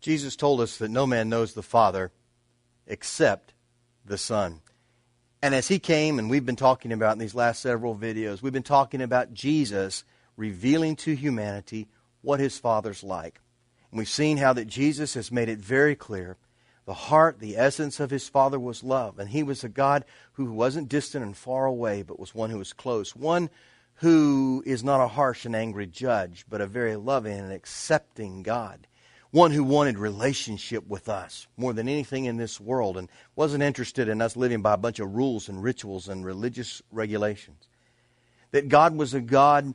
Jesus told us that no man knows the Father except the Son. And as He came, and we've been talking about in these last several videos, we've been talking about Jesus revealing to humanity what His Father's like. And we've seen how that Jesus has made it very clear. The heart, the essence of His Father was love. And He was a God who wasn't distant and far away, but was one who was close. One who is not a harsh and angry judge, but a very loving and accepting God. One who wanted relationship with us more than anything in this world, and wasn't interested in us living by a bunch of rules and rituals and religious regulations. That God was a God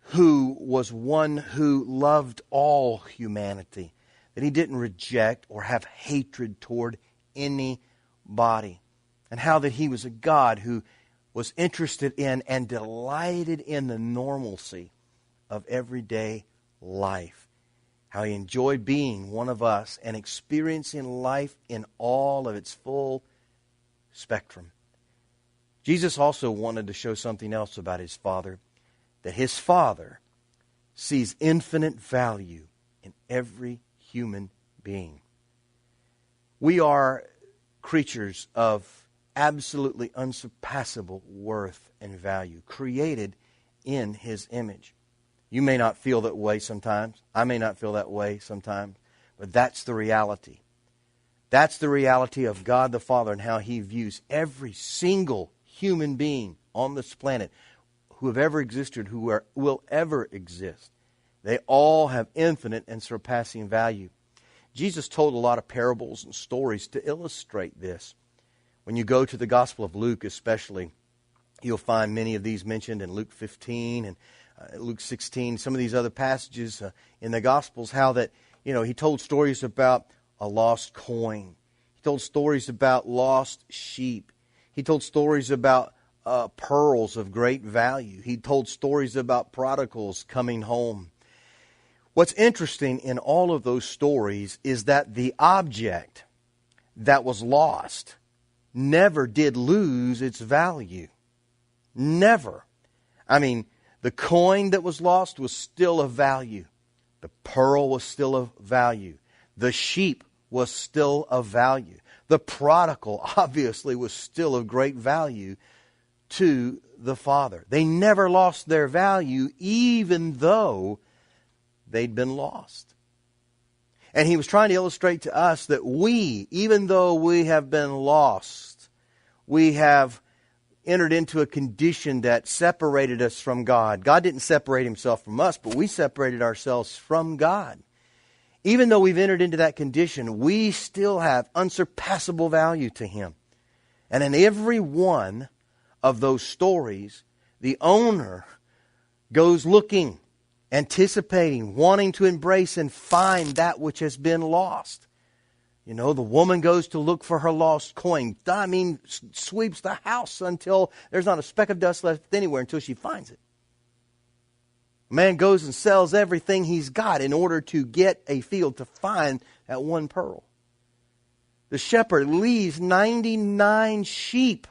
who was one who loved all humanity. That He didn't reject or have hatred toward anybody. And how that He was a God who was interested in and delighted in the normalcy of everyday life. How He enjoyed being one of us and experiencing life in all of its full spectrum. Jesus also wanted to show something else about His Father. That His Father sees infinite value in every human being. We are creatures of absolutely unsurpassable worth and value, created in His image. You may not feel that way sometimes. I may not feel that way sometimes. But that's the reality. That's the reality of God the Father and how He views every single human being on this planet who have ever existed, who will ever exist. They all have infinite and surpassing value. Jesus told a lot of parables and stories to illustrate this. When you go to the Gospel of Luke especially, you'll find many of these mentioned in Luke 15 and Luke 16, some of these other passages in the Gospels, how that, He told stories about a lost coin. He told stories about lost sheep. He told stories about pearls of great value. He told stories about prodigals coming home. What's interesting in all of those stories is that the object that was lost never did lose its value. Never. I mean, the coin that was lost was still of value. The pearl was still of value. The sheep was still of value. The prodigal obviously was still of great value to the Father. They never lost their value even though they'd been lost. And He was trying to illustrate to us that we, even though we have been lost, we have entered into a condition that separated us from God. God didn't separate Himself from us, but we separated ourselves from God. Even though we've entered into that condition, we still have unsurpassable value to Him. And in every one of those stories, the owner goes looking, anticipating, wanting to embrace and find that which has been lost. The woman goes to look for her lost coin. Sweeps the house until there's not a speck of dust left anywhere until she finds it. A man goes and sells everything he's got in order to get a field to find that one pearl. The shepherd leaves 99 sheep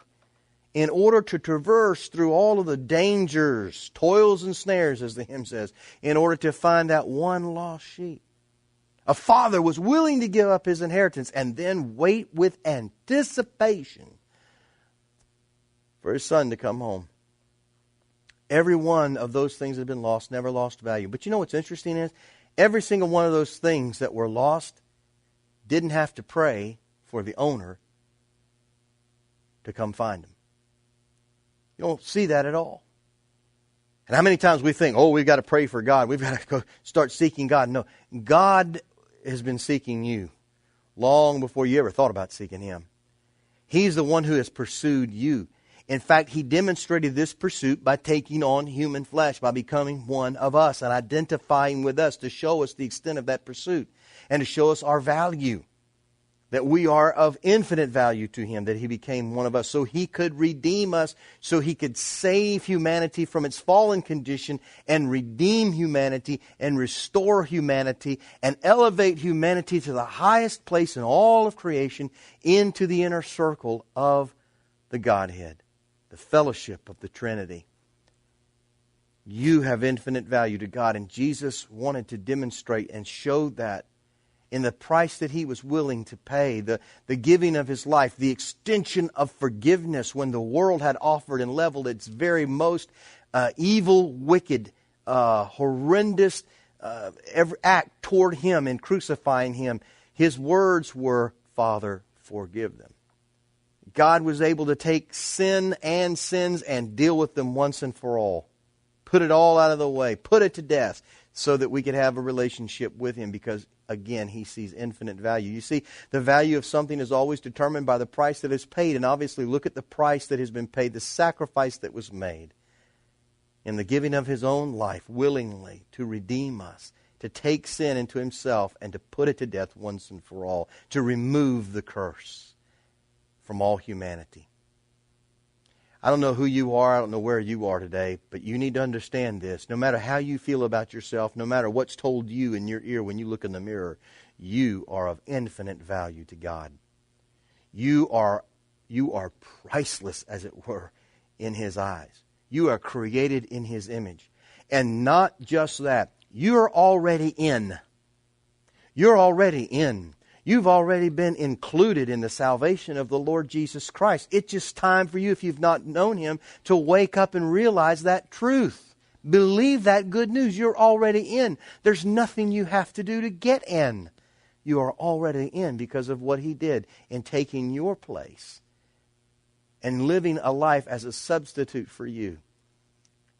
in order to traverse through all of the dangers, toils and snares, as the hymn says, in order to find that one lost sheep. A father was willing to give up his inheritance and then wait with anticipation for his son to come home. Every one of those things that had been lost never lost value. But you know what's interesting is, every single one of those things that were lost didn't have to pray for the owner to come find them. You don't see that at all. And how many times we think, we've got to pray for God. We've got to go start seeking God. No, God has been seeking you long before you ever thought about seeking Him. He's the one who has pursued you. In fact, He demonstrated this pursuit by taking on human flesh, by becoming one of us and identifying with us to show us the extent of that pursuit and to show us our value. That we are of infinite value to Him, that He became one of us so He could redeem us, so He could save humanity from its fallen condition and redeem humanity and restore humanity and elevate humanity to the highest place in all of creation, into the inner circle of the Godhead, the fellowship of the Trinity. You have infinite value to God, and Jesus wanted to demonstrate and show that in the price that he was willing to pay, the giving of his life, the extension of forgiveness when the world had offered and leveled its very most evil, wicked, horrendous every act toward him in crucifying him. His words were, "Father, forgive them." God was able to take sin and sins and deal with them once and for all. Put it all out of the way. Put it to death so that we could have a relationship with him because, again, he sees infinite value. You see, the value of something is always determined by the price that is paid. And obviously, look at the price that has been paid, the sacrifice that was made in the giving of his own life willingly to redeem us, to take sin into himself and to put it to death once and for all, to remove the curse from all humanity. I don't know who you are, I don't know where you are today, but you need to understand this. No matter how you feel about yourself, no matter what's told you in your ear when you look in the mirror, you are of infinite value to God. You are priceless, as it were, in his eyes. You are created in his image. And not just that, you're already in. You're already in. You've already been included in the salvation of the Lord Jesus Christ. It's just time for you, if you've not known him, to wake up and realize that truth. Believe that good news. You're already in. There's nothing you have to do to get in. You are already in because of what he did in taking your place and living a life as a substitute for you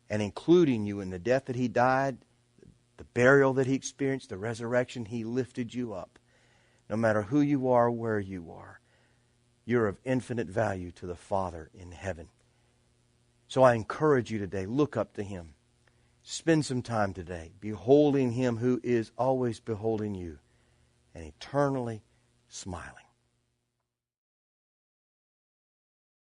and including you in the death that he died, the burial that he experienced, the resurrection. He lifted you up. No matter who you are, where you are, you're of infinite value to the Father in heaven. So I encourage you today, look up to him. Spend some time today beholding him who is always beholding you and eternally smiling.